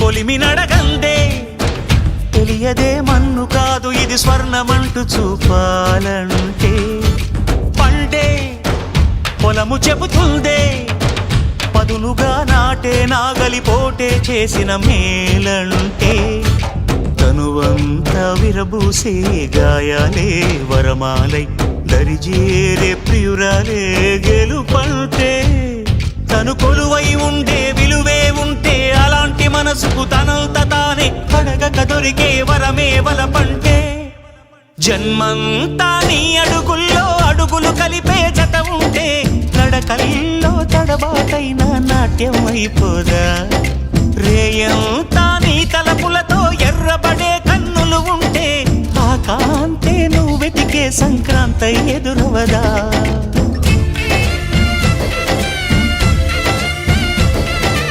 కొలిమి నడగందే తెలియదే మన్ను కాదు ఇది స్వర్ణమంటూ చూపాలంటే పండే పొలము చెబుతుందే పదునుగా నాటే నాగలిపోటే చేసిన మేలంటే తనువంతా విరబూసే గాయాలే వరమాలై దరిజేరే ప్రియురాలే గెలుపంటే తను కొలువై ఉండే విలువే ఉంటే అలాంటి మనసుకు తనంత తానే అడగక దొరికే వరమే వలపంటే జన్మంతా నీ అడుగుల్లో అడుగులు కలిపే జత ఉంటే నడకల్లో తడబాటైన నాట్యం అయిపోదా రేయంతా నీ తలపులతో ఎర్రబడే కన్నులు ఉంటే ఆ కాంతే నువ్వు వెతికే సంక్రాంతి ఎదురవదా